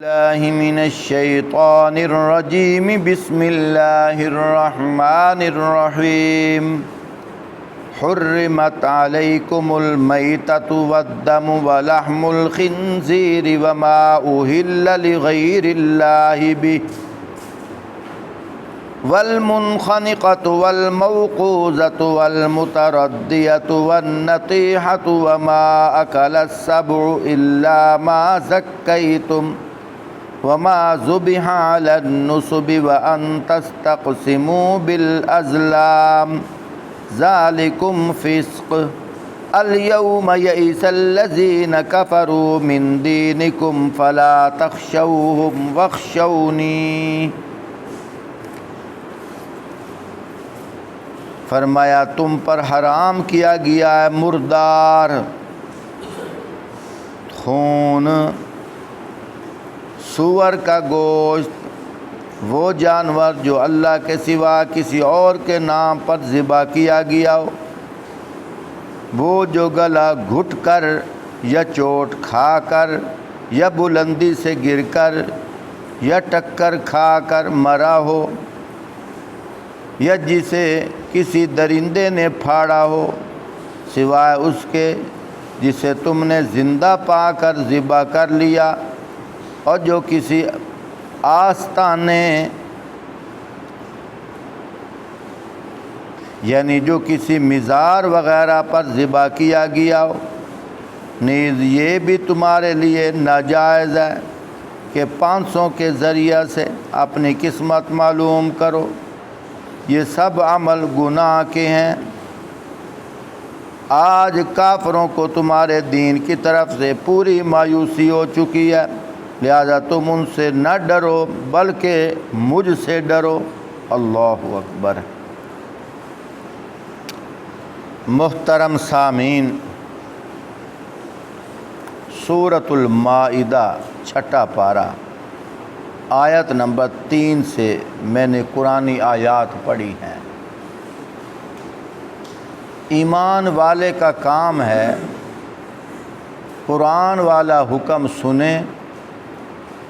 الله من الشيطان الرجيم بسم الله الرحمن الرحيم حرمت عليكم الميتة والدم ولحم الخنزير وما أهل لغير الله به والمنخنقة والموقوذة والمتردية والنطيحة وما أكل السبع إلا ما زكيتم وما ذبح على النصب وأن تستقسموا بالأزلام ذلكم فسق اليوم يئس الذين كفروا من دينكم فلا تخشوهم واخشوني۔ فرمایا تم پر حرام کیا گیا ہے مردار، خون، سور کا گوشت، وہ جانور جو اللہ کے سوا کسی اور کے نام پر ذبح کیا گیا ہو، وہ جو گلا گھٹ کر یا چوٹ کھا کر یا بلندی سے گر کر یا ٹکر کھا کر مرا ہو، یا جسے کسی درندے نے پھاڑا ہو سوائے اس کے جسے تم نے زندہ پا کر ذبح کر لیا، اور جو کسی آستانے یعنی جو کسی مزار وغیرہ پر ذبح کیا گیا ہو، نیز یہ بھی تمہارے لیے ناجائز ہے کہ پانسوں کے ذریعہ سے اپنی قسمت معلوم کرو، یہ سب عمل گناہ کے ہیں۔ آج کافروں کو تمہارے دین کی طرف سے پوری مایوسی ہو چکی ہے، لہذا تم ان سے نہ ڈرو بلکہ مجھ سے ڈرو۔ اللہ اکبر۔ محترم سامعین، سورۃ المائدہ چھٹا پارہ آیت نمبر 3 سے میں نے قرآنی آیات پڑھی ہیں۔ ایمان والے کا کام ہے قرآن والا حکم سنے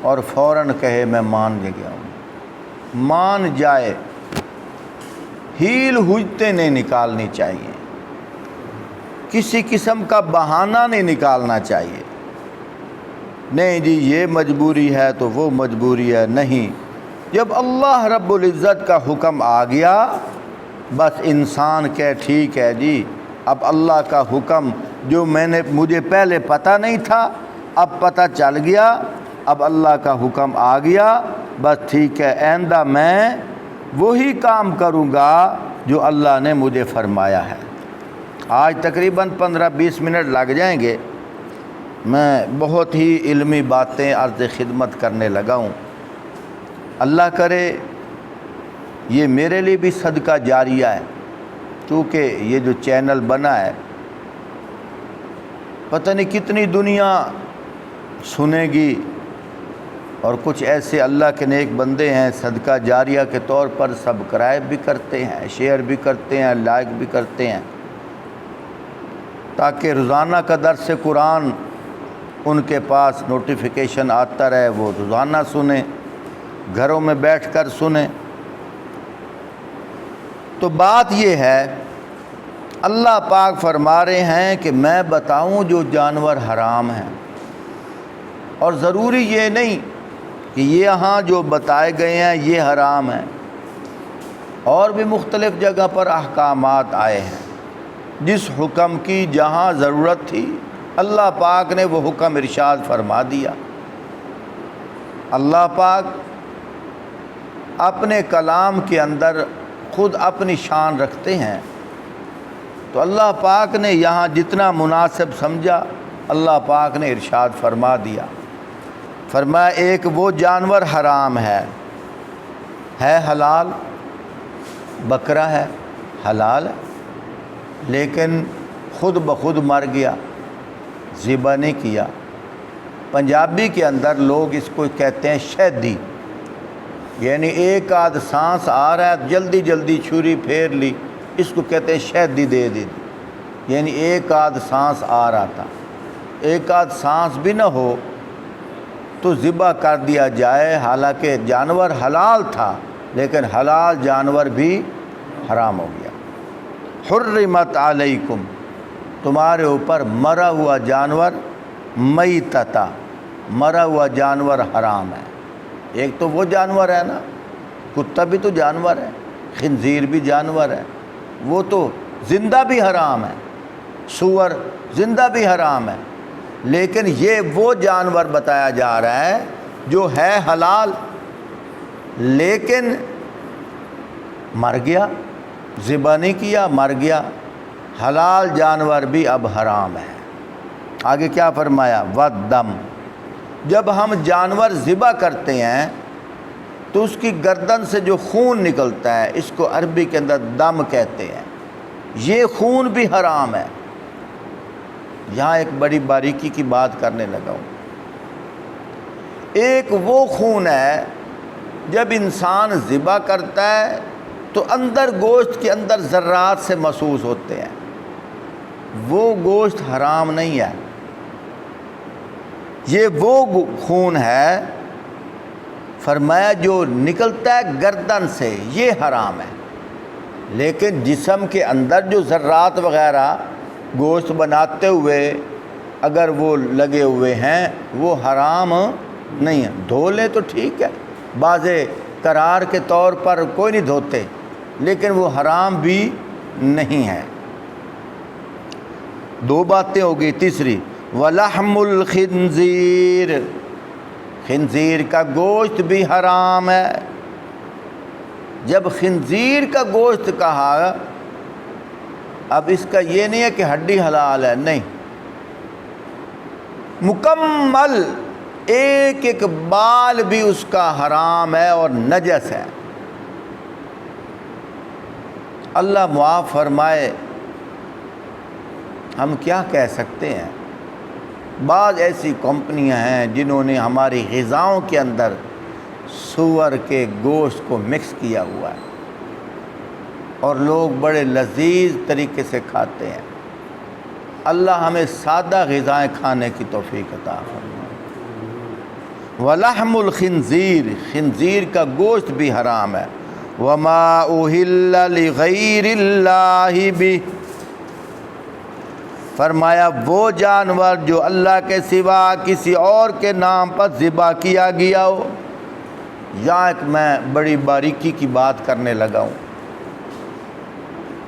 اور فوراً کہے میں مان گیا ہوں، مان جائے، ہیل ہوجتے نہیں نکالنی چاہیے، کسی قسم کا بہانہ نہیں نکالنا چاہیے، نہیں جی یہ مجبوری ہے تو وہ مجبوری ہے، نہیں۔ جب اللہ رب العزت کا حکم آ گیا بس انسان کہ ٹھیک ہے جی، اب اللہ کا حکم جو مجھے پہلے پتہ نہیں تھا اب پتہ چل گیا، اب اللہ کا حکم آ گیا، بس ٹھیک ہے آئندہ میں وہی کام کروں گا جو اللہ نے مجھے فرمایا ہے۔ آج تقریباً 15-20 منٹ لگ جائیں گے، میں بہت ہی علمی باتیں عرض خدمت کرنے لگا ہوں۔ اللہ کرے یہ میرے لیے بھی صدقہ جاریہ ہے، کیونکہ یہ جو چینل بنا ہے پتہ نہیں کتنی دنیا سنے گی، اور کچھ ایسے اللہ کے نیک بندے ہیں صدقہ جاریہ کے طور پر سبسکرائب بھی کرتے ہیں، شیئر بھی کرتے ہیں، لائک بھی کرتے ہیں، تاکہ روزانہ کا درس قرآن ان کے پاس نوٹیفیکیشن آتا رہے، وہ روزانہ سنیں، گھروں میں بیٹھ کر سنیں۔ تو بات یہ ہے اللہ پاک فرما رہے ہیں کہ میں بتاؤں جو جانور حرام ہیں، اور ضروری یہ نہیں کہ یہ یہاں جو بتائے گئے ہیں یہ حرام ہیں، اور بھی مختلف جگہ پر احکامات آئے ہیں، جس حکم کی جہاں ضرورت تھی اللہ پاک نے وہ حکم ارشاد فرما دیا۔ اللہ پاک اپنے کلام کے اندر خود اپنی شان رکھتے ہیں، تو اللہ پاک نے یہاں جتنا مناسب سمجھا اللہ پاک نے ارشاد فرما دیا۔ فرمایا ایک وہ جانور حرام ہے حلال، بکرا ہے حلال ہے، لیکن خود بخود مر گیا، ذبح نہیں کیا۔ پنجابی کے اندر لوگ اس کو کہتے ہیں شہدی، یعنی ایک آدھ سانس آ رہا ہے جلدی جلدی چھری پھیر لی، اس کو کہتے ہیں شہدی دے دی، یعنی ایک آدھ سانس آ رہا تھا، ایک آدھ سانس بھی نہ ہو تو ذبح کر دیا جائے، حالانکہ جانور حلال تھا لیکن حلال جانور بھی حرام ہو گیا۔ حرمت علیکم، تمہارے اوپر مرا ہوا جانور، میتتا، مرا ہوا جانور حرام ہے۔ ایک تو وہ جانور ہے نا، کتا بھی تو جانور ہے، خنزیر بھی جانور ہے، وہ تو زندہ بھی حرام ہے، سور زندہ بھی حرام ہے، لیکن یہ وہ جانور بتایا جا رہا ہے جو ہے حلال لیکن مر گیا، ذبح نہیں کیا، مر گیا۔ حلال جانور بھی اب حرام ہے۔ آگے کیا فرمایا؟ والدم، جب ہم جانور ذبح کرتے ہیں تو اس کی گردن سے جو خون نکلتا ہے اس کو عربی کے اندر دم کہتے ہیں، یہ خون بھی حرام ہے۔ یہاں ایک بڑی باریکی کی بات کرنے لگا ہوں۔ ایک وہ خون ہے جب انسان ذبح کرتا ہے تو اندر گوشت کے اندر ذرات سے محسوس ہوتے ہیں، وہ گوشت حرام نہیں ہے۔ یہ وہ خون ہے فرمایا جو نکلتا ہے گردن سے، یہ حرام ہے، لیکن جسم کے اندر جو ذرات وغیرہ گوشت بناتے ہوئے اگر وہ لگے ہوئے ہیں وہ حرام نہیں ہے۔ دھو لیں تو ٹھیک ہے، بعض قرار کے طور پر کوئی نہیں دھوتے، لیکن وہ حرام بھی نہیں ہے۔ دو باتیں ہو گئی۔ تیسری، وَلَحْمُ الْخِنْزِيرِ، خنزیر کا گوشت بھی حرام ہے۔ جب خنزیر کا گوشت کہا، اب اس کا یہ نہیں ہے کہ ہڈی حلال ہے، نہیں، مکمل ایک ایک بال بھی اس کا حرام ہے اور نجس ہے۔ اللہ معاف فرمائے، ہم کیا کہہ سکتے ہیں؟ بعض ایسی کمپنیاں ہیں جنہوں نے ہماری غذاؤں کے اندر سور کے گوشت کو مکس کیا ہوا ہے اور لوگ بڑے لذیذ طریقے سے کھاتے ہیں۔ اللہ ہمیں سادہ غذائیں کھانے کی توفیق عطا فرمائے۔ وَلَحْمُ الْخِنْزِيرِ، خنزیر کا گوشت بھی حرام ہے۔ وَمَا أُهِلَّ لِغَيْرِ اللَّهِ بِهِ، فرمایا وہ جانور جو اللہ کے سوا کسی اور کے نام پر ذبح کیا گیا ہو۔ یہاں ایک میں بڑی باریکی کی بات کرنے لگا ہوں،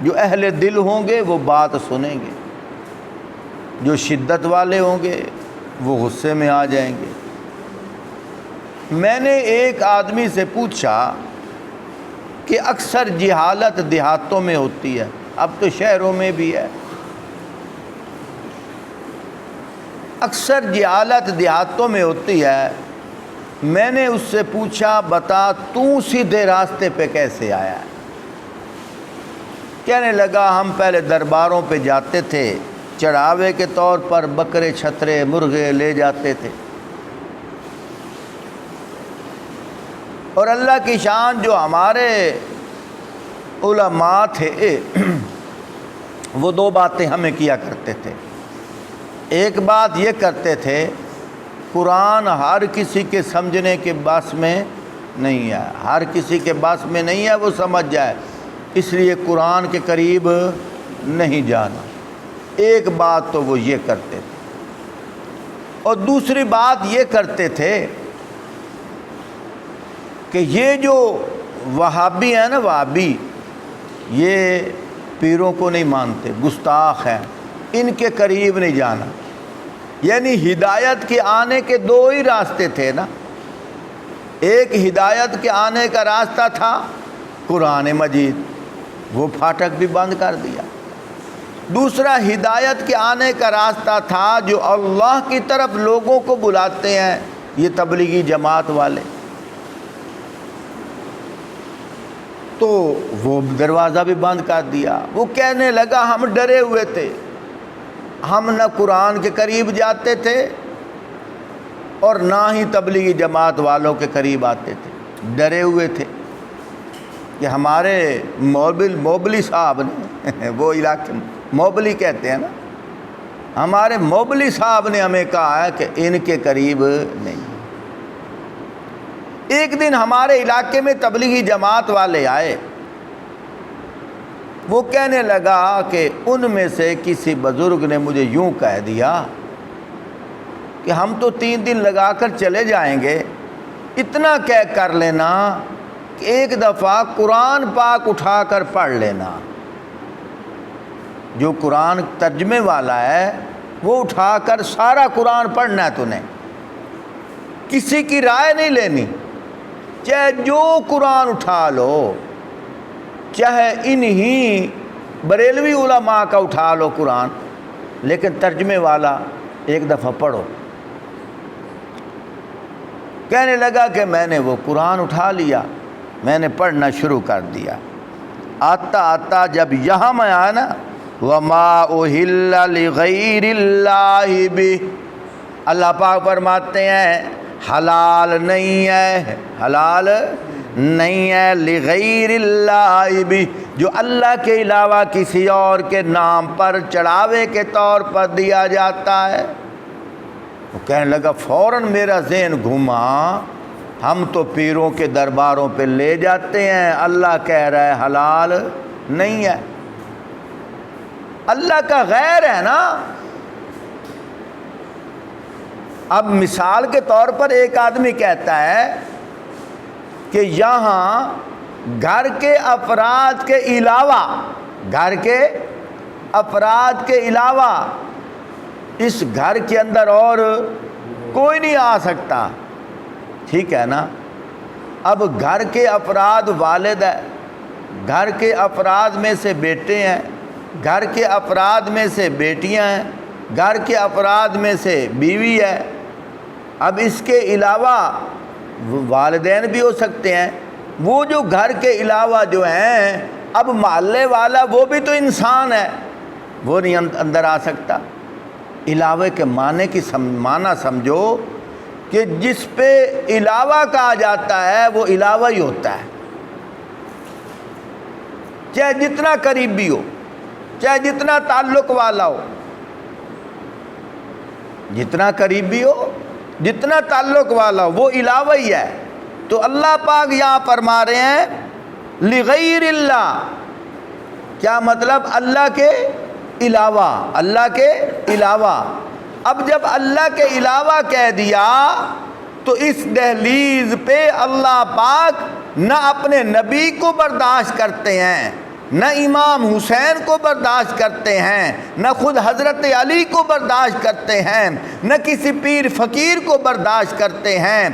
جو اہل دل ہوں گے وہ بات سنیں گے، جو شدت والے ہوں گے وہ غصے میں آ جائیں گے۔ میں نے ایک آدمی سے پوچھا کہ اکثر جہالت دیہاتوں میں ہوتی ہے، اب تو شہروں میں بھی ہے، اکثر جہالت دیہاتوں میں ہوتی ہے۔ میں نے اس سے پوچھا بتا تو سیدھے راستے پہ کیسے آیا ہے؟ کہنے لگا ہم پہلے درباروں پہ جاتے تھے، چڑھاوے کے طور پر بکرے چھترے مرغے لے جاتے تھے، اور اللہ کی شان جو ہمارے علماء تھے وہ دو باتیں ہمیں کیا کرتے تھے۔ ایک بات یہ کرتے تھے، قرآن ہر کسی کے سمجھنے کے بس میں نہیں ہے، ہر کسی کے بس میں نہیں ہے وہ سمجھ جائے، اس لیے قرآن کے قریب نہیں جانا۔ ایک بات تو وہ یہ کرتے تھے، اور دوسری بات یہ کرتے تھے کہ یہ جو وہابی ہیں نا، وہابی، یہ پیروں کو نہیں مانتے، گستاخ ہیں، ان کے قریب نہیں جانا۔ یعنی ہدایت کے آنے کے دو ہی راستے تھے نا، ایک ہدایت کے آنے کا راستہ تھا قرآن مجید، وہ پھاٹک بھی بند کر دیا۔ دوسرا ہدایت کے آنے کا راستہ تھا جو اللہ کی طرف لوگوں کو بلاتے ہیں، یہ تبلیغی جماعت والے، تو وہ دروازہ بھی بند کر دیا۔ وہ کہنے لگا ہم ڈرے ہوئے تھے، ہم نہ قرآن کے قریب جاتے تھے اور نہ ہی تبلیغی جماعت والوں کے قریب آتے تھے، ڈرے ہوئے تھے کہ ہمارے موبلی صاحب نے وہ علاقے موبلی کہتے ہیں نا، ہمارے موبلی صاحب نے ہمیں کہا ہے کہ ان کے قریب نہیں۔ ایک دن ہمارے علاقے میں تبلیغی جماعت والے آئے، وہ کہنے لگا کہ ان میں سے کسی بزرگ نے مجھے یوں کہہ دیا کہ ہم تو 3 دن لگا کر چلے جائیں گے، اتنا کہہ کر لینا کہ ایک دفعہ قرآن پاک اٹھا کر پڑھ لینا، جو قرآن ترجمے والا ہے وہ اٹھا کر سارا قرآن پڑھنا ہے، تو نے کسی کی رائے نہیں لینی، چاہے جو قرآن اٹھا لو، چاہے انہی بریلوی علماء کا اٹھا لو قرآن، لیکن ترجمے والا ایک دفعہ پڑھو۔ کہنے لگا کہ میں نے وہ قرآن اٹھا لیا، میں نے پڑھنا شروع کر دیا، آتا آتا جب یہاں میں آیا نا، وَمَا أُحِلَّ لِغَيْرِ اللَّهِ بِهِ، اللہ پاک فرماتے ہیں حلال نہیں ہے، حلال نہیں ہے، لغیر اللہ بھی، جو اللہ کے علاوہ کسی اور کے نام پر چڑھاوے کے طور پر دیا جاتا ہے۔ وہ کہنے لگا فوراً میرا ذہن گھوما، ہم تو پیروں کے درباروں پہ لے جاتے ہیں، اللہ کہہ رہا ہے حلال نہیں ہے، اللہ کا غیر ہے نا۔ اب مثال کے طور پر ایک آدمی کہتا ہے کہ یہاں گھر کے افراد کے علاوہ، گھر کے افراد کے علاوہ اس گھر کے اندر اور کوئی نہیں آ سکتا، ٹھیک ہے نا۔ اب گھر کے افراد والد ہے، گھر کے افراد میں سے بیٹے ہیں، گھر کے افراد میں سے بیٹیاں ہیں، گھر کے افراد میں سے بیوی ہے، اب اس کے علاوہ والدین بھی ہو سکتے ہیں، وہ جو گھر کے علاوہ جو ہیں، اب محلے والا وہ بھی تو انسان ہے، وہ نہیں اندر آ سکتا۔ علاوہ کے معنی کی معنی سمجھو کہ جس پہ علاوہ کہا جاتا ہے وہ علاوہ ہی ہوتا ہے، چاہے جتنا قریبی ہو، چاہے جتنا تعلق والا ہو، جتنا قریبی ہو، جتنا تعلق والا ہو، وہ علاوہ ہی ہے۔ تو اللہ پاک یہاں فرما رہے ہیں لغیر اللہ، کیا مطلب؟ اللہ کے علاوہ، اللہ کے علاوہ۔ اب جب اللہ کے علاوہ کہہ دیا تو اس دہلیز پہ اللہ پاک نہ اپنے نبی کو برداشت کرتے ہیں، نہ امام حسین کو برداشت کرتے ہیں، نہ خود حضرت علی کو برداشت کرتے ہیں، نہ کسی پیر فقیر کو برداشت کرتے ہیں،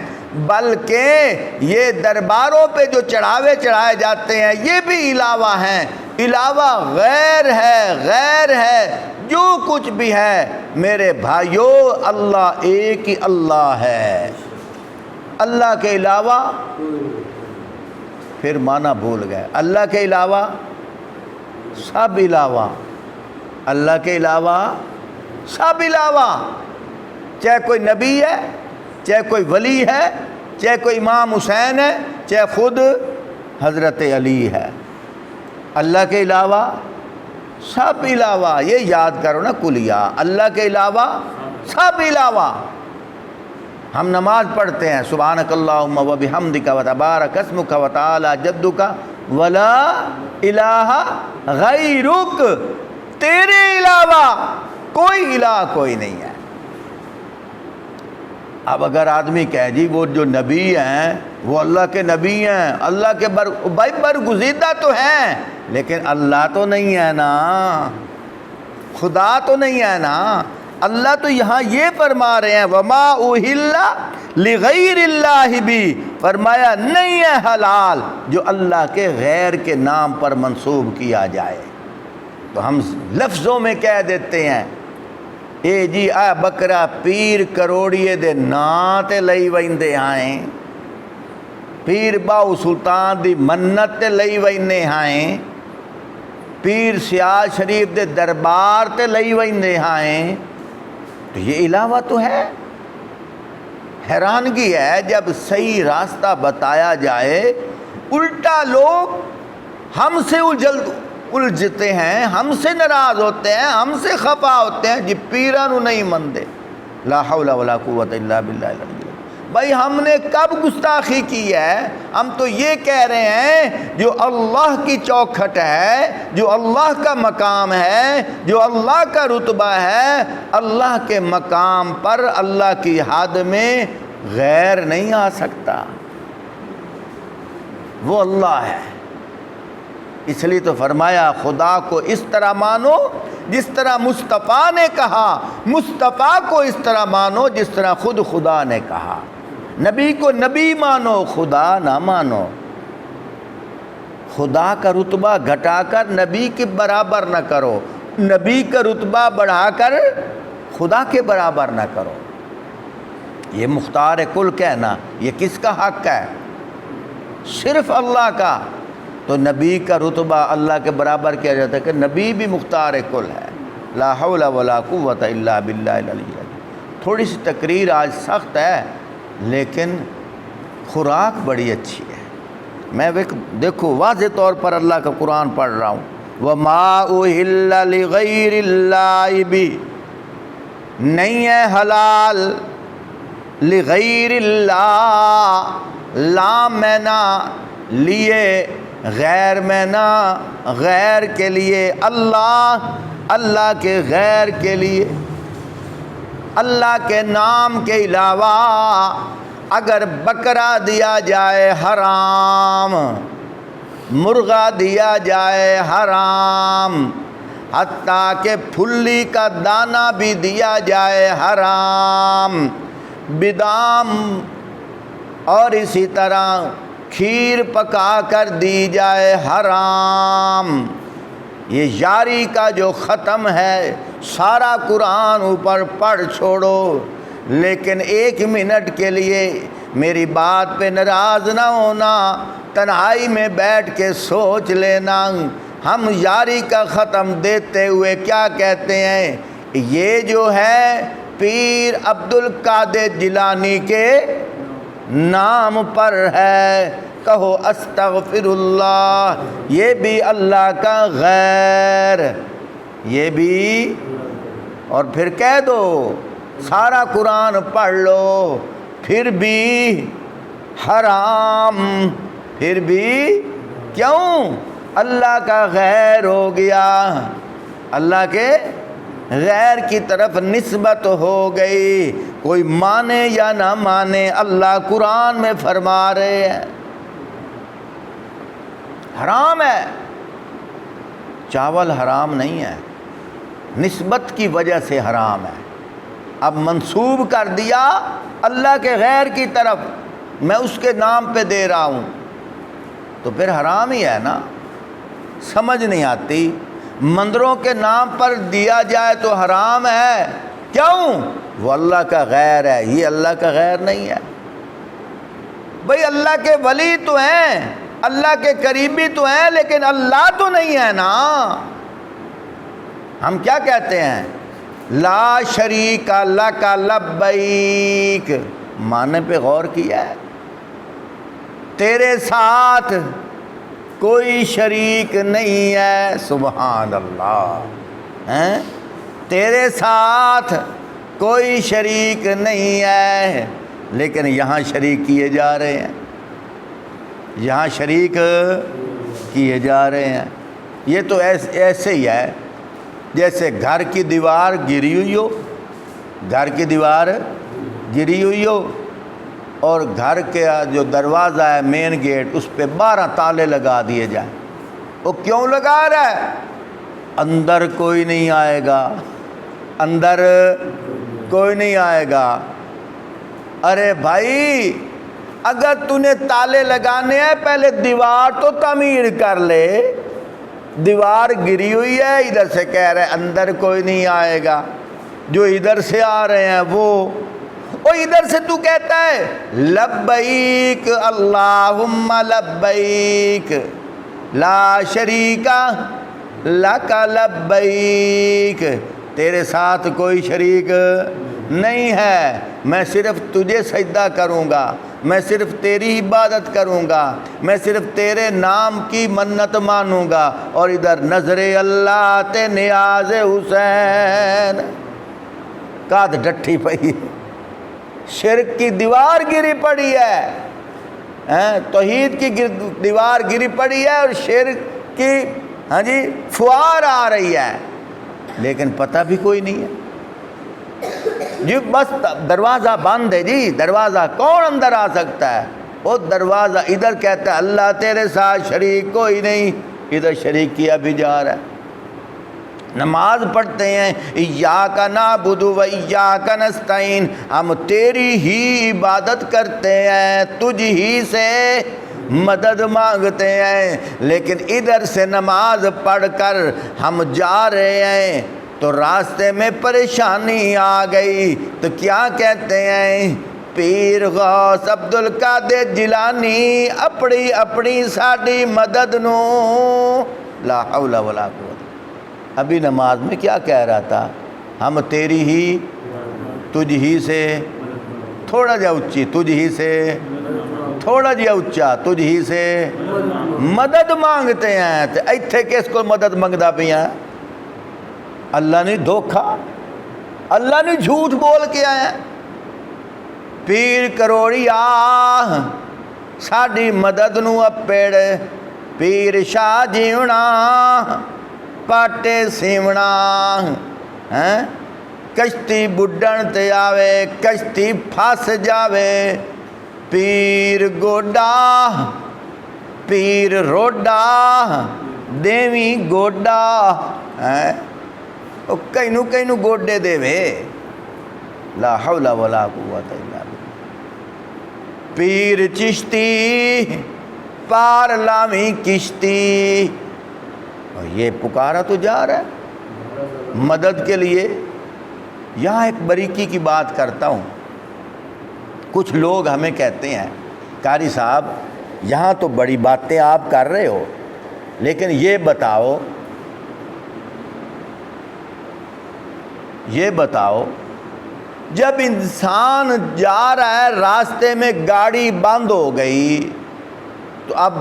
بلکہ یہ درباروں پہ جو چڑھاوے چڑھائے جاتے ہیں یہ بھی علاوہ ہیں۔ علاوہ غیر ہے، غیر ہے، جو کچھ بھی ہے میرے بھائیو، اللہ ایک ہی اللہ ہے، اللہ کے علاوہ پھر معنی بھول گئے، اللہ کے علاوہ سب علاوہ، اللہ کے علاوہ سب علاوہ، چاہے کوئی نبی ہے، چاہے کوئی ولی ہے، چاہے کوئی امام حسین ہے، چاہے خود حضرت علی ہے، اللہ کے علاوہ سب علاوہ۔ یہ یاد کرو نا کلیہ، اللہ کے علاوہ سب علاوہ۔ ہم نماز پڑھتے ہیں سبحانک اللہم و بحمدک و تبارک اسمک و تعالی جدک ولا الہ غیرک، تیرے علاوہ کوئی الہ کوئی نہیں ہے۔ اب اگر آدمی کہہ جی وہ جو نبی ہیں وہ اللہ کے نبی ہیں، اللہ کے بھائی برگزیدہ تو ہیں، لیکن اللہ تو نہیں ہے نا، خدا تو نہیں ہے نا۔ اللہ تو یہاں یہ فرما رہے ہیں وَمَا أُحِلَّ لِغَيْرِ اللَّهِ بِهِ، فرمایا نہیں ہے حلال جو اللہ کے غیر کے نام پر منسوب کیا جائے۔ تو ہم لفظوں میں کہہ دیتے ہیں اے جی آ بکرا پیر کروڑیے دے نا تے لئی ویندے آئیں، پیر باؤ سلطان دی منت تے لئی ویندے آئیں، پیر سیاہ شریف دے دربار تے لئی ویندے آئیں، تو یہ علاوہ تو ہے۔ حیرانگی ہے جب صحیح راستہ بتایا جائے الٹا لوگ ہم سے الجھتے ہیں، ہم سے ناراض ہوتے ہیں، ہم سے خفا ہوتے ہیں، جی پیرانو نہیں مندے۔ لا حول ولا قوت الا باللہ العلی العظیم۔ بھائی ہم نے کب گستاخی کی ہے؟ ہم تو یہ کہہ رہے ہیں جو اللہ کی چوکھٹ ہے، جو اللہ کا مقام ہے، جو اللہ کا رتبہ ہے، اللہ کے مقام پر اللہ کی حد میں غیر نہیں آ سکتا، وہ اللہ ہے۔ اس لیے تو فرمایا خدا کو اس طرح مانو جس طرح مصطفیٰ نے کہا، مصطفیٰ کو اس طرح مانو جس طرح خود خدا نے کہا۔ نبی کو نبی مانو، خدا نہ مانو۔ خدا کا رتبہ گھٹا کر نبی کے برابر نہ کرو، نبی کا رتبہ بڑھا کر خدا کے برابر نہ کرو۔ یہ مختار کل کہنا یہ کس کا حق ہے؟ صرف اللہ کا۔ تو نبی کا رتبہ اللہ کے برابر کیا جاتا ہے کہ نبی بھی مختار کل ہے۔ لا حول ولا قوت الا باللہ العلی العظیم۔ تھوڑی سی تقریر آج سخت ہے لیکن خوراک بڑی اچھی ہے۔ میں دیکھو واضح طور پر اللہ کا قرآن پڑھ رہا ہوں، وَمَا أُحِلَّ لِغَيْرِ اللَّهِ بِهِ، نہیں ہے حلال لغیر اللہ، لام میں نہ لیے، غیر میں نہ، غیر کے لیے، اللہ، اللہ کے غیر کے لیے، اللہ کے نام کے علاوہ اگر بکرا دیا جائے حرام، مرغا دیا جائے حرام، حتیٰ کہ پھلی کا دانہ بھی دیا جائے حرام، بادام اور اسی طرح کھیر پکا کر دی جائے حرام۔ یہ یاری کا جو ختم ہے، سارا قرآن اوپر پڑھ چھوڑو، لیکن 1 منٹ کے لیے میری بات پہ ناراض نہ ہونا، تنہائی میں بیٹھ کے سوچ لینا، ہم یاری کا ختم دیتے ہوئے کیا کہتے ہیں؟ یہ جو ہے پیر عبد القادر جیلانی کے نام پر ہے، کہو استغفر اللہ، یہ بھی اللہ کا غیر، یہ بھی، اور پھر کہہ دو سارا قرآن پڑھ لو پھر بھی حرام، پھر بھی کیوں؟ اللہ کا غیر ہو گیا، اللہ کے غیر کی طرف نسبت ہو گئی۔ کوئی مانے یا نہ مانے، اللہ قرآن میں فرما رہے ہیں حرام ہے۔ چاول حرام نہیں ہے، نسبت کی وجہ سے حرام ہے۔ اب منسوب کر دیا اللہ کے غیر کی طرف، میں اس کے نام پہ دے رہا ہوں تو پھر حرام ہی ہے نا۔ سمجھ نہیں آتی، مندروں کے نام پر دیا جائے تو حرام ہے، کیوں؟ وہ اللہ کا غیر ہے، یہ اللہ کا غیر نہیں ہے۔ بھئی اللہ کے ولی تو ہیں، اللہ کے قریبی تو ہیں، لیکن اللہ تو نہیں ہے نا۔ ہم کیا کہتے ہیں؟ لا شریک لک لبیک، معنی پہ غور کیا ہے؟ تیرے ساتھ کوئی شریک نہیں ہے، سبحان اللہ، ہیں؟ تیرے ساتھ کوئی شریک نہیں ہے، لیکن یہاں شریک کیے جا رہے ہیں، یہاں شریک کیے جا رہے ہیں۔ یہ تو ایسے ہی ہے جیسے گھر کی دیوار گری ہوئی ہو، گھر کی دیوار گری ہوئی ہو اور گھر کے جو دروازہ ہے مین گیٹ، اس پہ 12 تالے لگا دیے جائیں۔ وہ کیوں لگا رہا ہے؟ اندر کوئی نہیں آئے گا، اندر کوئی نہیں آئے گا۔ ارے بھائی اگر تُونے تالے لگانے ہیں پہلے دیوار تو تعمیر کر لے۔ دیوار گری ہوئی ہے، ادھر سے کہہ رہے اندر کوئی نہیں آئے گا، جو ادھر سے آ رہے ہیں وہ ادھر سے تو کہتا ہے لبیک اللہم لبیک لا شریک لک لبیک، تیرے ساتھ کوئی شریک نہیں ہے، میں صرف تجھے سجدہ کروں گا، میں صرف تیری عبادت کروں گا، میں صرف تیرے نام کی منت مانوں گا۔ اور ادھر نظر اللہ تے نیاز حسین، کاد ڈٹھی پئی، شرک کی دیوار گری پڑی ہے، توحید کی دیوار گری پڑی ہے اور شرک کی فوار آ رہی ہے، لیکن پتہ بھی کوئی نہیں ہے جی، بس دروازہ بند ہے جی، دروازہ کون اندر آ سکتا ہے؟ وہ دروازہ ادھر کہتا ہے اللہ تیرے ساتھ شریک کوئی نہیں، ادھر شریک کیا بھی جا رہا ہے۔ نماز پڑھتے ہیں ایاک نعبد و ایاک نستعین، ہم تیری ہی عبادت کرتے ہیں، تجھ ہی سے مدد مانگتے ہیں، لیکن ادھر سے نماز پڑھ کر ہم جا رہے ہیں تو راستے میں پریشانی آ گئی تو کیا کہتے ہیں؟ پیر غوث عبد القادر جیلانی اپنی اپنی ساڈی مدد نو، لا حول ولا قوت۔ ابھی نماز میں کیا کہہ رہا تھا؟ ہم تیری ہی، تجھ ہی سے، تھوڑا جا اچھی، تجھ ہی سے، تھوڑا جا اچھا، تجھ ہی سے مدد مانگتے ہیں۔ تو ایتھے کس کو مدد منگدا پیا؟ اللہ نے دھوکھا، اللہ نے جھوٹ بول کے آیا۔ پیر کروڑیا ساڈی مدد نو اپیڑ، پیر شاہ جیونا پاٹے سیونا، کشتی بڈن تے آوے کشتی پھس جاوے، پیر گوڈا پیر روڈا دیویں گوڈا، کئینو گوڈے دے وے، لا حول ولا قوت الا باللہ۔ پیر چشتی پار لاویں کشتی، اور یہ پکارا تو جا رہا ہے مدد کے لیے۔ یہاں ایک باریکی کی بات کرتا ہوں، کچھ لوگ ہمیں کہتے ہیں قاری صاحب یہاں تو بڑی باتیں آپ کر رہے ہو، لیکن یہ بتاؤ جب انسان جا رہا ہے راستے میں گاڑی بند ہو گئی تو اب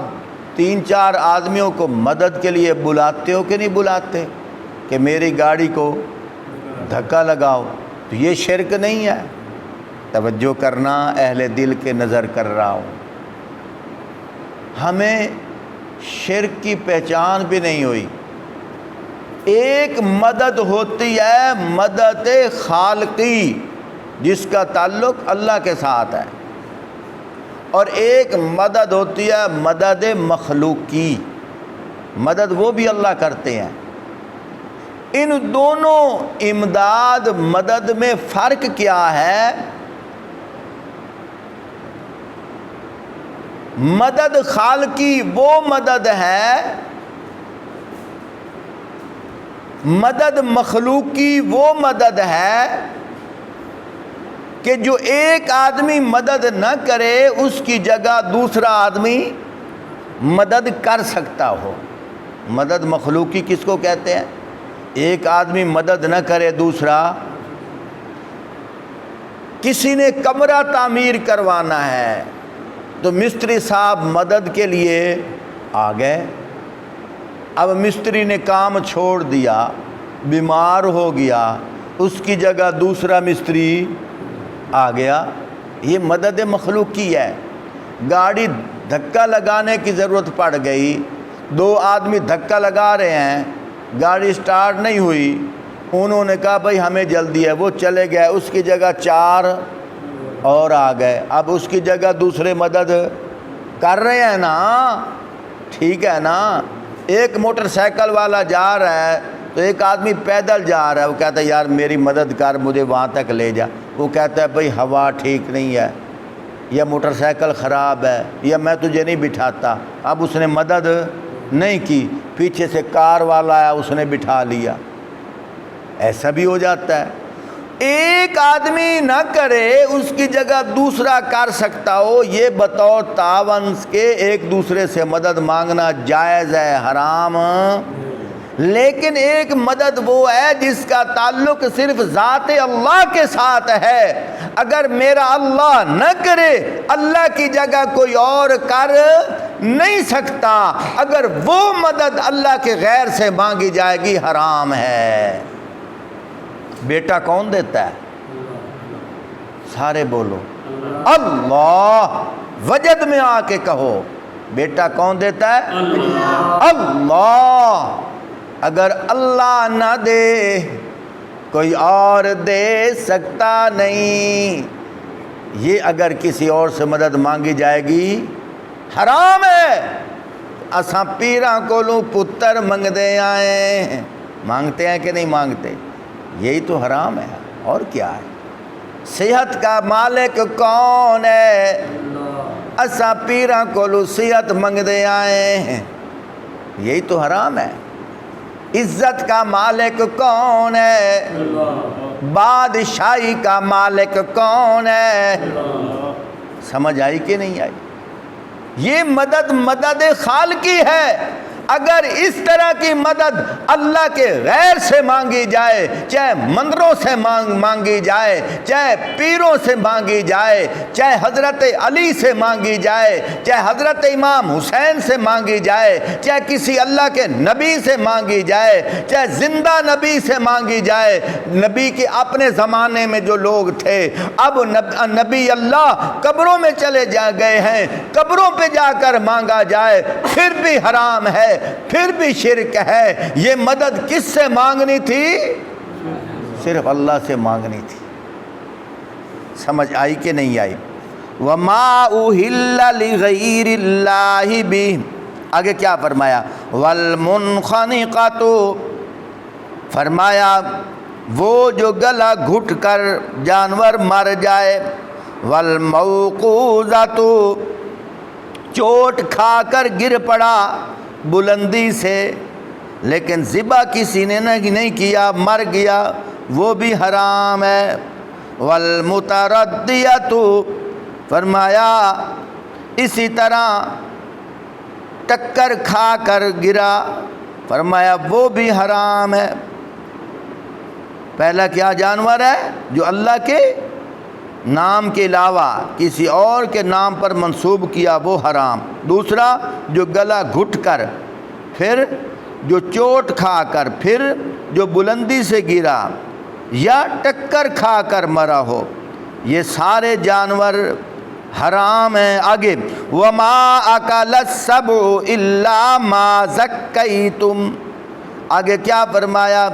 3-4 آدمیوں کو مدد کے لیے بلاتے ہو کہ نہیں بلاتے کہ میری گاڑی کو دھکا لگاؤ؟ تو یہ شرک نہیں ہے؟ توجہ کرنا، اہل دل کے نظر کر رہا ہوں۔ ہمیں شرک کی پہچان بھی نہیں ہوئی۔ ایک مدد ہوتی ہے مدد خالقی جس کا تعلق اللہ کے ساتھ ہے، اور ایک مدد ہوتی ہے مدد مخلوقی، مدد وہ بھی اللہ کرتے ہیں۔ ان دونوں امداد مدد میں فرق کیا ہے؟ مدد خالقی وہ مدد ہے، مدد مخلوقی وہ مدد ہے کہ جو ایک آدمی مدد نہ کرے اس کی جگہ دوسرا آدمی مدد کر سکتا ہو۔ مدد مخلوقی کس کو کہتے ہیں؟ ایک آدمی مدد نہ کرے دوسرا، کسی نے کمرہ تعمیر کروانا ہے تو مستری صاحب مدد کے لیے آ گئے، اب مستری نے کام چھوڑ دیا، بیمار ہو گیا، اس کی جگہ دوسرا مستری آ گیا، یہ مدد مخلوقی ہے۔ گاڑی دھکا لگانے کی ضرورت پڑ گئی، 2 آدمی دھکا لگا رہے ہیں، گاڑی سٹارٹ نہیں ہوئی، انہوں نے کہا بھائی ہمیں جلدی ہے، وہ چلے گئے، اس کی جگہ 4 اور آ گئے، اب اس کی جگہ دوسرے مدد کر رہے ہیں نا، ٹھیک ہے نا۔ ایک موٹر سائیکل والا جا رہا ہے تو ایک آدمی پیدل جا رہا ہے، وہ کہتا ہے یار میری مدد کر، مجھے وہاں تک لے جا۔ وہ کہتا ہے بھائی ہوا ٹھیک نہیں ہے، یا موٹر سائیکل خراب ہے، یا میں تجھے نہیں بٹھاتا۔ اب اس نے مدد نہیں کی، پیچھے سے کار والا آیا، اس نے بٹھا لیا۔ ایسا بھی ہو جاتا ہے، ایک آدمی نہ کرے اس کی جگہ دوسرا کر سکتا ہو، یہ بطور تعاون کے ایک دوسرے سے مدد مانگنا جائز ہے، حرام۔ لیکن ایک مدد وہ ہے جس کا تعلق صرف ذات اللہ کے ساتھ ہے، اگر میرا اللہ نہ کرے اللہ کی جگہ کوئی اور کر نہیں سکتا، اگر وہ مدد اللہ کے غیر سے مانگی جائے گی حرام ہے۔ بیٹا کون دیتا ہے؟ سارے بولو اللہ، وجد میں آ کے کہو بیٹا کون دیتا ہے؟ اللہ۔ اگر اللہ نہ دے کوئی اور دے سکتا نہیں۔ یہ اگر کسی اور سے مدد مانگی جائے گی حرام ہے۔ اساں پیراں کولوں پتر منگ دے آئے، مانگتے ہیں کہ نہیں مانگتے؟ یہی تو حرام ہے، اور کیا ہے؟ صحت کا مالک کون ہے؟ اساں پیراں کولوں صحت منگ دے آئے ہیں، یہی تو حرام ہے۔ عزت کا مالک کون ہے؟ بادشاہی کا مالک کون ہے؟ سمجھ آئی کہ نہیں آئی؟ یہ مدد خالقی ہے۔ اگر اس طرح کی مدد اللہ کے غیر سے مانگی جائے، چاہے مندروں سے مانگی جائے، چاہے پیروں سے مانگی جائے، چاہے حضرت علی سے مانگی جائے، چاہے حضرت امام حسین سے مانگی جائے، چاہے کسی اللہ کے نبی سے مانگی جائے، چاہے زندہ نبی سے مانگی جائے، نبی کے اپنے زمانے میں جو لوگ تھے، اب نبی اللہ قبروں میں چلے گئے ہیں، قبروں پہ جا کر مانگا جائے پھر بھی حرام ہے، پھر بھی شرک ہے۔ یہ مدد کس سے مانگنی تھی؟ صرف اللہ سے مانگنی تھی۔ سمجھ آئی کہ نہیں آئی؟ وَمَا أُهِلَّ لِغَيْرِ اللَّهِ بِهِ، آگے کیا فرمایا؟ وَالْمُنْخَنِقَةُ، فرمایا وہ جو گلا گھٹ کر جانور مر جائے، وَالْمَوْقُوذَةُ، چوٹ کھا کر گر پڑا بلندی سے لیکن ذبح کسی نے نہیں کیا، مر گیا، وہ بھی حرام ہے۔ والمتردیۃ، فرمایا اسی طرح ٹکر کھا کر گرا، فرمایا وہ بھی حرام ہے۔ پہلا کیا جانور ہے؟ جو اللہ کے نام کے علاوہ کسی اور کے نام پر منسوب کیا، وہ حرام۔ دوسرا جو گلا گھٹ کر، پھر جو چوٹ کھا کر، پھر جو بلندی سے گرا یا ٹکر کھا کر مرا ہو، یہ سارے جانور حرام ہیں۔ آگے وَمَا أَكَلَ السَّبُعُ إِلَّا مَا زَكَّيْتُمْ، آگے کیا فرمایا؟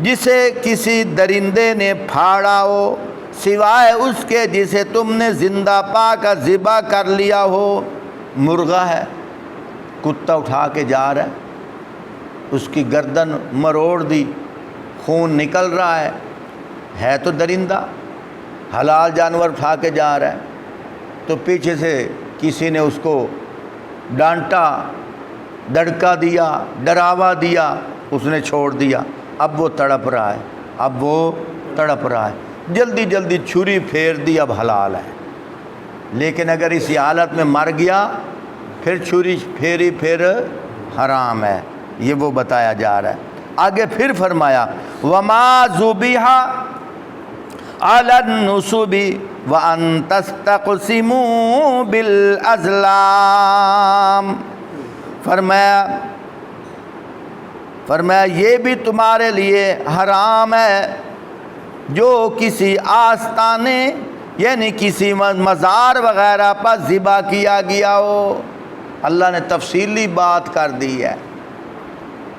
جسے کسی درندے نے پھاڑا ہو سوائے اس کے جسے تم نے زندہ پا کر ذبح کر لیا ہو۔ مرغا ہے، کتا اٹھا کے جا رہا ہے، اس کی گردن مروڑ دی، خون نکل رہا ہے تو درندہ، حلال جانور اٹھا کے جا رہا ہے، تو پیچھے سے کسی نے اس کو ڈانٹا، دڑکا دیا، ڈراوا دیا، اس نے چھوڑ دیا، اب وہ تڑپ رہا ہے، جلدی جلدی چھری پھیر دی، اب حلال ہے۔ لیکن اگر اسی حالت میں مر گیا پھر چھری پھیری پھر حرام ہے، یہ وہ بتایا جا رہا ہے۔ آگے پھر فرمایا وَمَا ذُبِحَ عَلَى النُّصُبِ وَأَن تَسْتَقْسِمُوا بِالْأَزْلَامِ، فرمایا یہ بھی تمہارے لیے حرام ہے جو کسی آستانے یعنی کسی مزار وغیرہ پر ذبح کیا گیا ہو۔ اللہ نے تفصیلی بات کر دی ہے،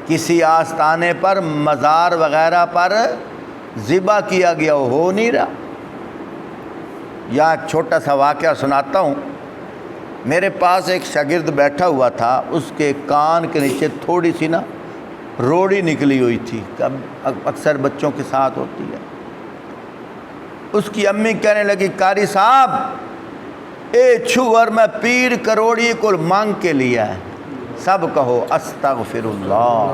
کسی آستانے پر مزار وغیرہ پر ذبح کیا گیا ہو نہیں رہا۔ یہاں ایک چھوٹا سا واقعہ سناتا ہوں۔ میرے پاس ایک شاگرد بیٹھا ہوا تھا، اس کے کان کے نیچے تھوڑی سی روڑی نکلی ہوئی تھی، اکثر بچوں کے ساتھ ہوتی ہے۔ اس کی امی کہنے لگی قاری صاحب اے چھوور میں پیر کروڑی کو مانگ کے لیا ہے، سب کہو استغفر اللہ۔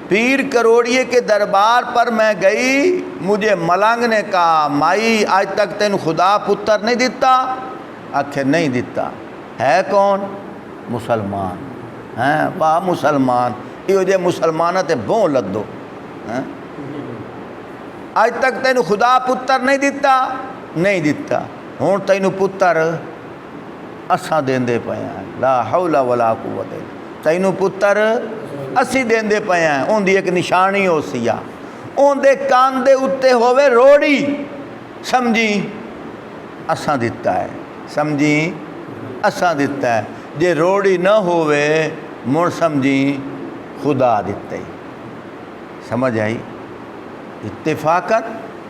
پیر کروڑیے کے دربار پر میں گئی، مجھے ملنگ نے کہا مائی آج تک تین خدا پتر نہیں دیتا؟ آخر نہیں دیتا۔ ہے کون؟ مسلمان ہیں، واہ مسلمان، یہ جے مسلمانہ تے بوں لدو، آج تک تین خدا پتر نہیں دیتا؟ نہیں دیتا، ہوں تین پتر اساں دیندے پے ہیں، لا حول ولا قوت، تین پتر اسی دیندے پے ہیں، ان دی ایک نشانی ہو سی، اندے کان دے اتے ہوئے روڑی، سمجھی اساں دیتا ہے، سمجھی اساں دیتا ہے، جے روڑی نہ ہوئے مڑ سمجھی خدا دیتا ہے۔ سمجھ آئی؟ اتفاقاً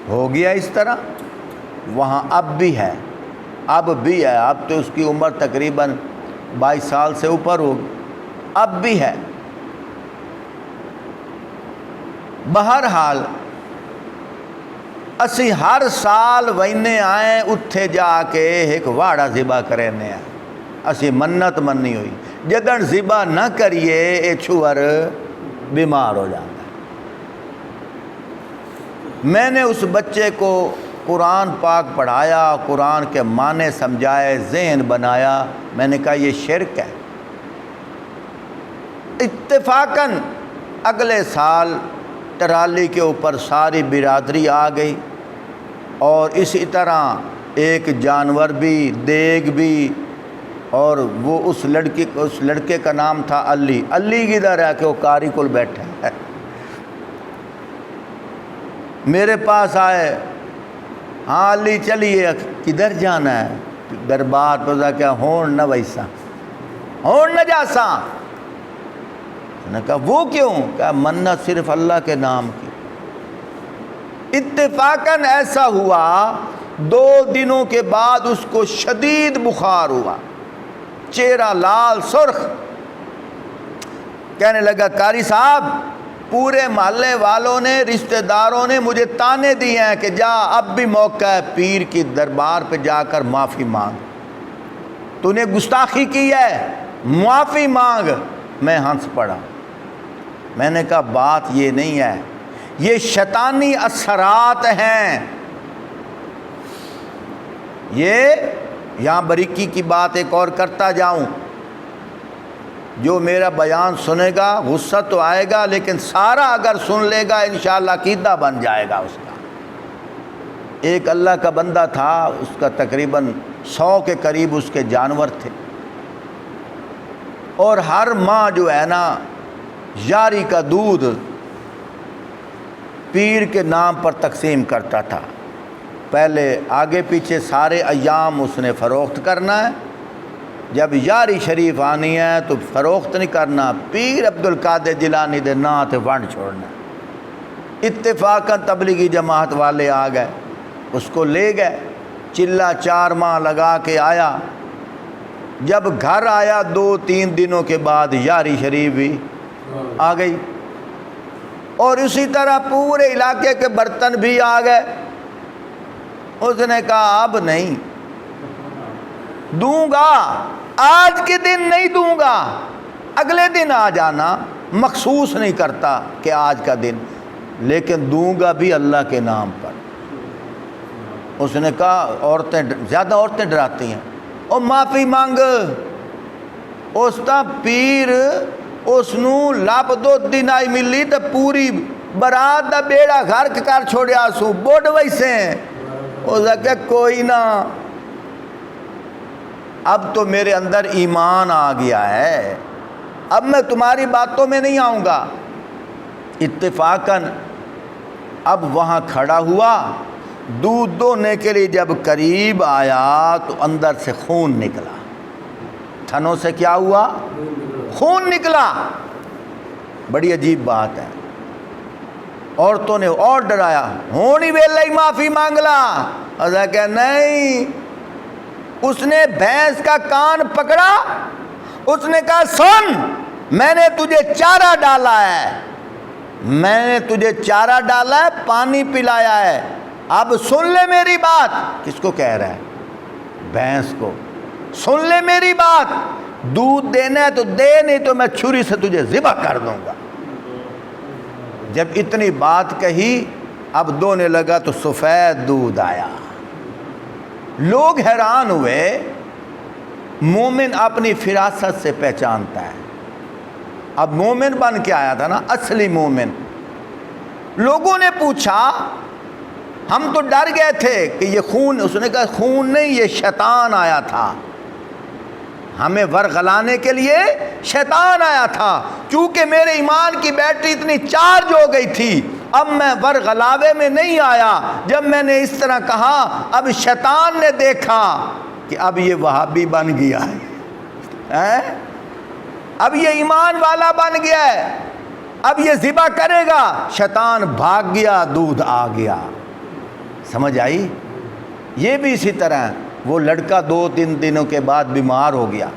ہو گیا اس طرح۔ وہاں اب بھی ہے، اب بھی ہے، اب تو اس کی عمر تقریباً 22 سال سے اوپر ہوگی، اب بھی ہے۔ بہرحال اسی ہر سال وینے آئیں اتھے جا کے ایک واڑا ذبح کرینے ہیں، اسی منت مننی ہوئی، جدن ذبح نہ کریے اے چھوار بیمار ہو جاتا ہے۔ میں نے اس بچے کو قرآن پاک پڑھایا، قرآن کے معنی سمجھائے، ذہن بنایا، میں نے کہا یہ شرک ہے۔ اتفاقاً اگلے سال ٹرالی کے اوپر ساری برادری آ گئی، اور اسی طرح ایک جانور بھی، دیگ بھی، اور وہ اس لڑکے کا نام تھا علی۔ علی کدھر ہے کہ وہ قاری کل بیٹھا ہے۔ میرے پاس آئے، ہاں علی چلیے، کدھر جانا ہے؟ دربار پہ جا کے ہون نہ ویسا، ہون نہ جاسا۔ نے کہا وہ کیوں؟ کہا منت صرف اللہ کے نام کی۔ اتفاقاً ایسا ہوا 2 دنوں کے بعد اس کو شدید بخار ہوا، چہرہ لال سرخ، کہنے لگا قاری صاحب پورے محلے والوں نے، رشتہ داروں نے مجھے تانے دیے ہیں کہ جا اب بھی موقع ہے، پیر کی دربار پہ جا کر معافی مانگ، تو نے گستاخی کی ہے، معافی مانگ۔ میں ہنس پڑا، میں نے کہا بات یہ نہیں ہے، یہ شیطانی اثرات ہیں۔ یہ یہاں بریکی کی بات ایک اور کرتا جاؤں، جو میرا بیان سنے گا غصہ تو آئے گا، لیکن سارا اگر سن لے گا انشاءاللہ عقیدہ بن جائے گا اس کا۔ ایک اللہ کا بندہ تھا، اس کا تقریباً 100 کے قریب اس کے جانور تھے، اور ہر ماہ جو ہے نا یاری کا دودھ پیر کے نام پر تقسیم کرتا تھا۔ پہلے آگے پیچھے سارے ایام اس نے فروخت کرنا ہے، جب یاری شریف آنی ہے تو فروخت نہیں کرنا، پیر عبدالقادر جیلانی دے نا تے ونڈ چھوڑنا۔ اتفاقاً تبلیغی جماعت والے آ گئے، اس کو لے گئے، چلہ 4 ماہ لگا کے آیا۔ جب گھر آیا 2-3 دنوں کے بعد یاری شریف بھی آ گئی، اور اسی طرح پورے علاقے کے برتن بھی آ گئے۔ اس نے کہا اب نہیں دوں گا، آج کے دن نہیں دوں گا، اگلے دن آ جانا، مخصوص نہیں کرتا کہ آج کا دن، لیکن دوں گا بھی اللہ کے نام پر۔ اس نے کہا زیادہ عورتیں ڈراتی ہیں، او معافی مانگ۔ اس تا پیر اس نو لب 2 دن آئی ملی تو پوری برات دا بیڑا گھر کر چھوڑیا سو، بوڑھ ویسے ہیں۔ اس نے کہا کوئی نہ، اب تو میرے اندر ایمان آ گیا ہے، اب میں تمہاری باتوں میں نہیں آؤں گا۔ اتفاقاً اب وہاں کھڑا ہوا، دودھ دونے کے لیے جب قریب آیا تو اندر سے خون نکلا، تھنوں سے کیا ہوا؟ خون نکلا۔ بڑی عجیب بات ہے، عورتوں نے اور ڈرایا، ہونی ویلے ہی معافی مانگلا۔ ایسا کہ نہیں، اس نے بھینس کا کان پکڑا، اس نے کہا سن، میں نے تجھے چارہ ڈالا ہے، میں نے تجھے چارہ ڈالا ہے، پانی پلایا ہے، اب سن لے میری بات۔ کس کو کہہ رہا ہے؟ بھینس کو۔ سن لے میری بات، دودھ دینا ہے تو دے، نہیں تو میں چھری سے تجھے ذبح کر دوں گا۔ جب اتنی بات کہی، اب دونے لگا تو سفید دودھ آیا۔ لوگ حیران ہوئے، مومن اپنی فراست سے پہچانتا ہے۔ اب مومن بن کے آیا تھا نا، اصلی مومن۔ لوگوں نے پوچھا، ہم تو ڈر گئے تھے کہ یہ خون، اس نے کہا خون نہیں، یہ شیطان آیا تھا، ہمیں ورغلانے کے لیے شیطان آیا تھا، کیونکہ میرے ایمان کی بیٹری اتنی چارج ہو گئی تھی، اب میں ورغلاوے میں نہیں آیا۔ جب میں نے اس طرح کہا اب شیطان نے دیکھا کہ اب یہ وہابی بن گیا ہے، اب یہ ایمان والا بن گیا ہے، اب یہ ذبح کرے گا، شیطان بھاگ گیا، دودھ آ گیا۔ سمجھ آئی؟ یہ بھی اسی طرح وہ لڑکا 2-3 دنوں کے بعد بیمار ہو گیا۔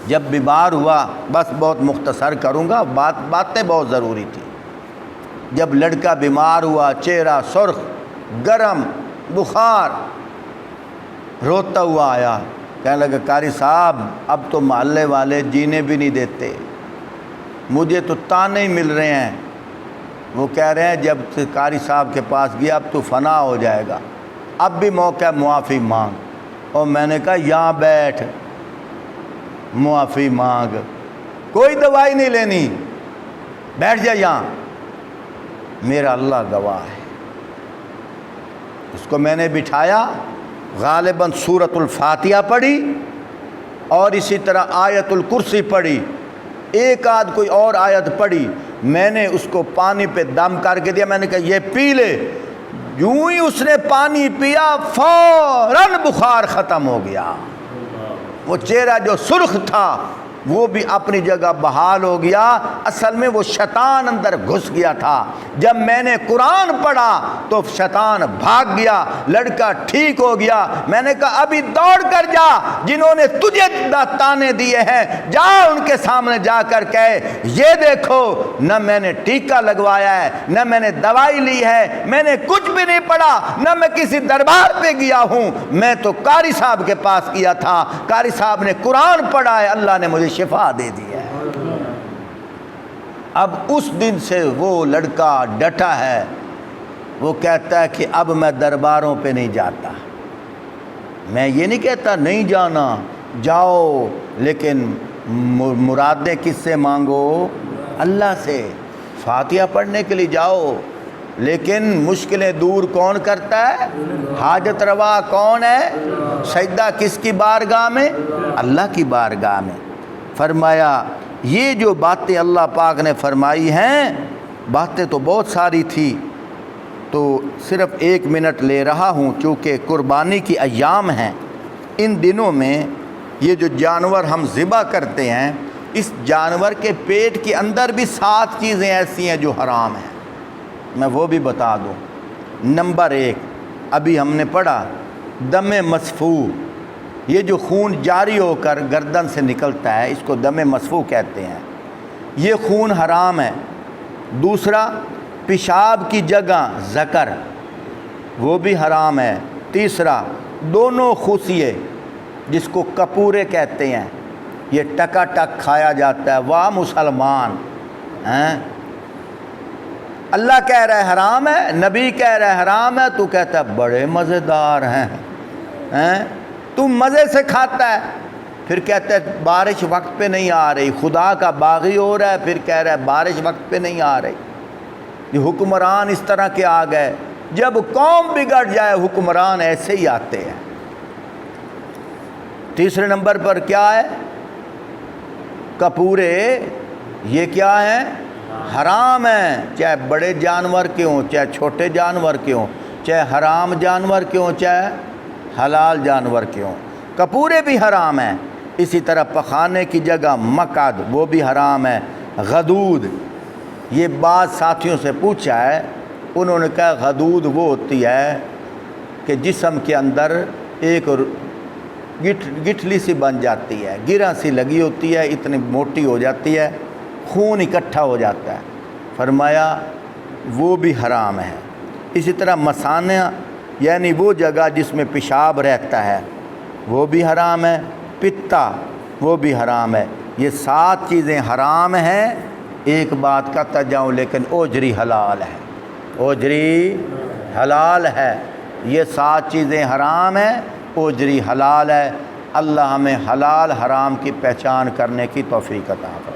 جب بیمار ہوا، بس بہت مختصر کروں گا، باتیں بہت ضروری تھی۔ جب لڑکا بیمار ہوا، چہرہ سرخ، گرم، بخار، روتا ہوا آیا، کہنے لگا قاری صاحب اب تو محلے والے جینے بھی نہیں دیتے، مجھے تو تانے ہی مل رہے ہیں۔ وہ کہہ رہے ہیں جب قاری صاحب کے پاس گیا اب تو فنا ہو جائے گا، اب بھی موقع معافی مانگ۔ اور میں نے کہا یہاں بیٹھ، معافی مانگ، کوئی دوائی نہیں لینی، بیٹھ جا یہاں، میرا اللہ گواہ ہے۔ اس کو میں نے بٹھایا، غالباً سورۃ الفاتحہ پڑھی اور اسی طرح آیت الکرسی پڑھی، ایک آدھ کوئی اور آیت پڑھی۔ میں نے اس کو پانی پہ دم کر کے دیا، میں نے کہا یہ پی لے۔ یوں ہی اس نے پانی پیا، فوراً بخار ختم ہو گیا۔ وہ چہرہ جو سرخ تھا وہ بھی اپنی جگہ بحال ہو گیا۔ اصل میں وہ شیطان اندر گھس گیا تھا۔ جب میں نے قرآن پڑھا تو شیطان بھاگ گیا، لڑکا ٹھیک ہو گیا۔ میں نے کہا ابھی دوڑ کر جا، جنہوں نے تجھے تانے دیے ہیں جا ان کے سامنے جا کر کہے یہ دیکھو نہ میں نے ٹیکہ لگوایا ہے، نہ میں نے دوائی لی ہے، میں نے کچھ بھی نہیں پڑھا، نہ میں کسی دربار پہ گیا ہوں، میں تو قاری صاحب کے پاس کیا تھا، قاری صاحب نے قرآن پڑھا ہے، اللہ نے مجھے شفا دے دی ہے۔ اب اس دن سے وہ لڑکا ڈٹا ہے، وہ کہتا ہے کہ اب میں درباروں پہ نہیں جاتا۔ میں یہ نہیں کہتا نہیں جانا، جاؤ، لیکن مرادیں کس سے مانگو؟ اللہ سے۔ فاتحہ پڑھنے کے لیے جاؤ، لیکن مشکلیں دور کون کرتا ہے؟ حاجت روا کون ہے؟ سجدہ کس کی بارگاہ میں؟ اللہ کی بارگاہ میں۔ فرمایا یہ جو باتیں اللہ پاک نے فرمائی ہیں، باتیں تو بہت ساری تھی، تو صرف 1 منٹ لے رہا ہوں چونکہ قربانی کی ایام ہیں۔ ان دنوں میں یہ جو جانور ہم ذبح کرتے ہیں، اس جانور کے پیٹ کے اندر بھی 7 چیزیں ایسی ہیں جو حرام ہیں، میں وہ بھی بتا دوں۔ نمبر 1 ابھی ہم نے پڑھا دم مسفوح، یہ جو خون جاری ہو کر گردن سے نکلتا ہے اس کو دم مسفوح کہتے ہیں، یہ خون حرام ہے۔ دوسرا پیشاب کی جگہ ذکر، وہ بھی حرام ہے۔ تیسرا دونوں خوسیے جس کو کپورے کہتے ہیں، یہ ٹکا ٹک کھایا جاتا ہے، واہ مسلمان ہیں، اللہ کہہ رہا ہے حرام ہے، نبی کہہ رہا ہے حرام ہے، تو کہتا ہے بڑے مزیدار ہیں، تو مزے سے کھاتا ہے۔ پھر کہتا ہے بارش وقت پہ نہیں آ رہی، خدا کا باغی ہو رہا ہے، پھر کہہ رہا ہے بارش وقت پہ نہیں آ رہی۔ یہ حکمران اس طرح کے آ گئے، جب قوم بگڑ جائے حکمران ایسے ہی آتے ہیں۔ تیسرے نمبر پر کیا ہے؟ کپورے، یہ کیا ہیں؟ حرام ہیں، چاہے بڑے جانور کے ہوں، چاہے چھوٹے جانور کے ہوں، چاہے حرام جانور کے ہوں، چاہے حلال جانور کے ہوں، کپورے بھی حرام ہیں۔ اسی طرح پخانے کی جگہ مقعد، وہ بھی حرام ہے۔ غدود، یہ بعض ساتھیوں سے پوچھا ہے، انہوں نے کہا غدود وہ ہوتی ہے کہ جسم کے اندر ایک گٹھلی سی بن جاتی ہے، گرہ سی لگی ہوتی ہے، اتنی موٹی ہو جاتی ہے، خون اکٹھا ہو جاتا ہے۔ فرمایا وہ بھی حرام ہے۔ اسی طرح مثانہ یعنی وہ جگہ جس میں پیشاب رہتا ہے وہ بھی حرام ہے۔ پتا وہ بھی حرام ہے۔ یہ 7 چیزیں حرام ہیں۔ ایک بات کہتا جاؤں لیکن اوجری حلال ہے، اوجری حلال ہے۔ یہ 7 چیزیں حرام ہیں، اوجری حلال ہے۔ اللہ ہمیں حلال حرام کی پہچان کرنے کی توفیق عطا فرمائے۔